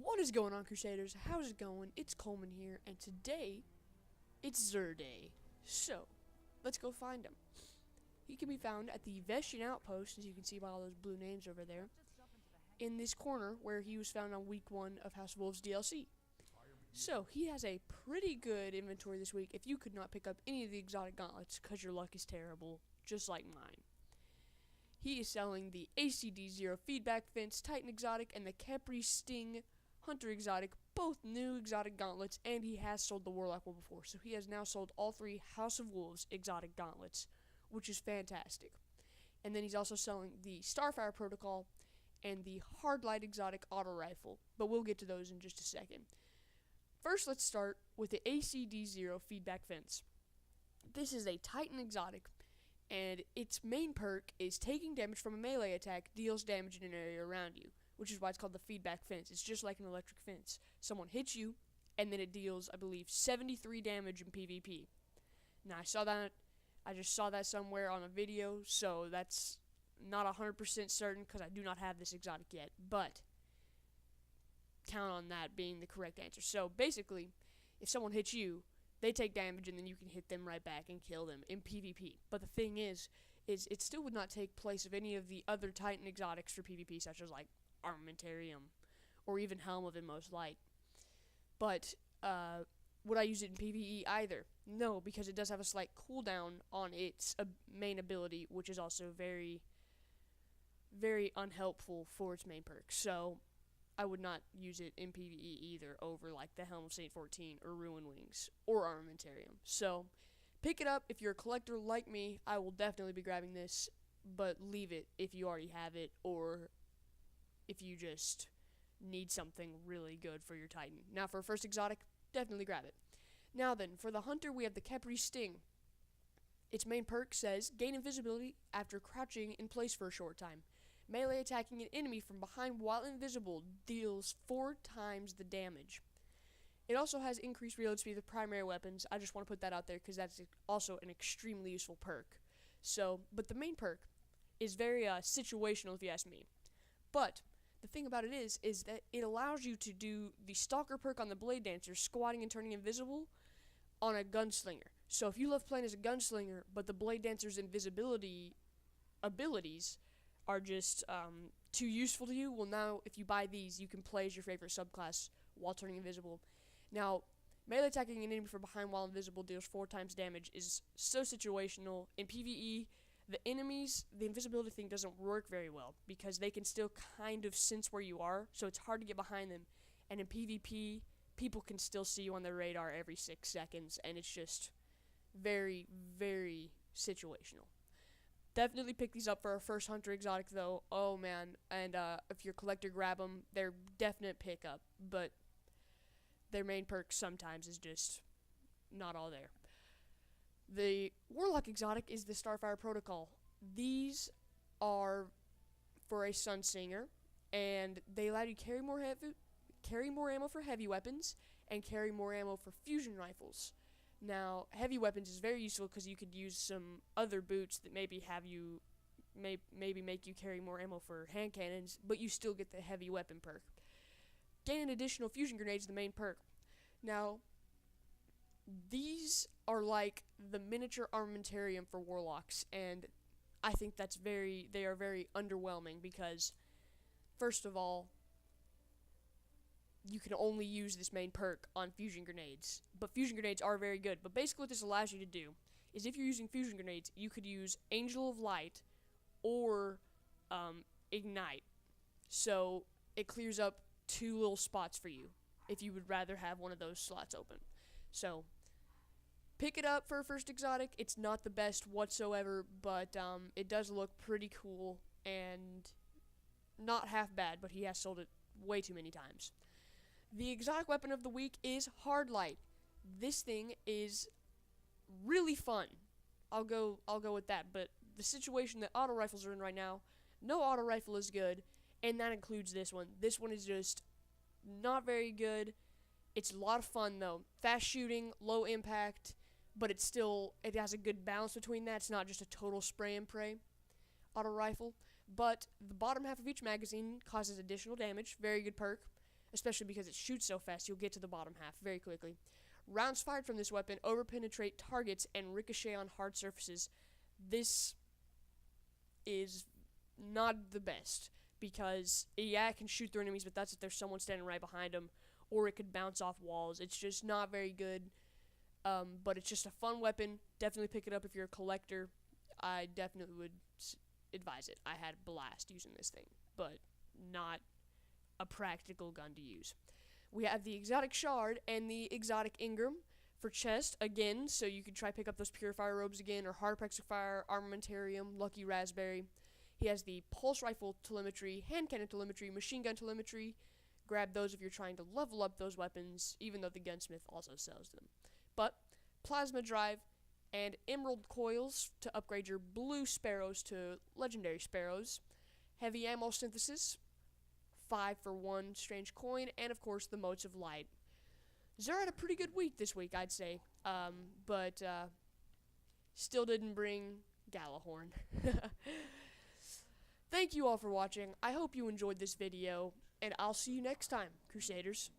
What is going on, Crusaders? How's it going? It's Coleman here, and today, it's Xur Day. So, let's go find him. He can be found at the Vestian Outpost, as you can see by all those blue names over there, in this corner where he was found on week 1 of House of Wolves DLC. So, he has a pretty good inventory this week if you could not pick up any of the exotic gauntlets, because your luck is terrible, just like mine. He is selling the ACD0 Feedback Fence Titan Exotic and the Khepri Sting Hunter Exotic, both new exotic gauntlets, and he has sold the Warlock one before, so he has now sold all 3 House of Wolves exotic gauntlets, which is fantastic. And then he's also selling the Starfire Protocol and the Hardlight exotic auto rifle, but we'll get to those in just a second. First, let's start with the ACD0 Feedback Fence. This is a Titan exotic, and its main perk is taking damage from a melee attack deals damage in an area around you, which is why it's called the feedback fence. It's just like an electric fence. Someone hits you, and then it deals, I believe, 73 damage in PvP. Now, I just saw that somewhere on a video, so that's not 100% certain because I do not have this exotic yet, but count on that being the correct answer. So, basically, if someone hits you, they take damage, and then you can hit them right back and kill them in PvP. But the thing is it still would not take place of any of the other Titan exotics for PvP, such as, like, Armamentarium, or even Helm of Inmost Light. But, would I use it in PvE either? No, because it does have a slight cooldown on its main ability, which is also very, very unhelpful for its main perk. So, I would not use it in PvE either over, like, the Helm of Saint 14 or Ruin Wings or Armamentarium. So, pick it up. If you're a collector like me, I will definitely be grabbing this, but leave it if you already have it, or if you just need something really good for your Titan. Now, for a first exotic, definitely grab it. Now then, for the Hunter, we have the Khepri Sting. Its main perk says, gain invisibility after crouching in place for a short time. Melee attacking an enemy from behind while invisible deals 4 times the damage. It also has increased reload speed with primary weapons. I just want to put that out there because that's also an extremely useful perk. So, but the main perk is very situational if you ask me. But the thing about it is that it allows you to do the Stalker perk on the Blade Dancer, squatting and turning invisible, on a Gunslinger. So if you love playing as a Gunslinger, but the Blade Dancer's invisibility abilities are just too useful to you, well, now if you buy these, you can play as your favorite subclass while turning invisible. Now, melee attacking an enemy from behind while invisible deals 4 times damage is so situational. In PvE, the invisibility thing doesn't work very well because they can still kind of sense where you are, so it's hard to get behind them. And in PvP, people can still see you on their radar every 6 seconds, and it's just very, very situational. Definitely pick these up for our first Hunter exotic, though. Oh, man. And if you're a collector, grab them. They're definite pickup, but their main perk sometimes is just not all there. The Warlock Exotic is the Starfire Protocol. These are for a Sunsinger, and they allow you to carry more ammo for heavy weapons and carry more ammo for fusion rifles. Now, heavy weapons is very useful because you could use some other boots that maybe make you carry more ammo for hand cannons, but you still get the heavy weapon perk. Gain an additional fusion grenade is the main perk. Now, these are like the miniature armamentarium for warlocks, and I think they are very underwhelming because, first of all, you can only use this main perk on fusion grenades, but fusion grenades are very good. But basically what this allows you to do is if you're using fusion grenades, you could use Angel of Light or Ignite, so it clears up 2 little spots for you if you would rather have one of those slots open. So, pick it up for a first exotic. It's not the best whatsoever, but it does look pretty cool and not half bad, but he has sold it way too many times. The exotic weapon of the week is Hardlight. This thing is really fun. I'll go with that, but the situation that auto rifles are in right now, no auto rifle is good, and that includes this one. This one is just not very good. It's a lot of fun though. Fast shooting, low impact, but it has a good balance between that. It's not just a total spray and pray auto rifle. But the bottom half of each magazine causes additional damage. Very good perk. especially because it shoots so fast, you'll get to the bottom half very quickly. Rounds fired from this weapon overpenetrate targets and ricochet on hard surfaces. This is not the best, because, yeah, it can shoot through enemies, but that's if there's someone standing right behind them, or it could bounce off walls. It's just not very good, but it's just a fun weapon. Definitely pick it up if you're a collector. I definitely would advise it. I had a blast using this thing, but not a practical gun to use. We have the Exotic Shard and the Exotic Ingram for chest, again, so you can try pick up those Purifier Robes again, or Hard Prexifier, Armamentarium, Lucky Raspberry. He has the Pulse Rifle Telemetry, Hand Cannon Telemetry, Machine Gun Telemetry. Grab those if you're trying to level up those weapons, even though the Gunsmith also sells them. But Plasma Drive and Emerald Coils to upgrade your Blue Sparrows to Legendary Sparrows. Heavy Ammo Synthesis, 5 for 1 Strange Coin, and of course the Motes of Light. Xur had a pretty good week this week, I'd say, but still didn't bring Galahorn. Thank you all for watching. I hope you enjoyed this video, and I'll see you next time, Crusaders.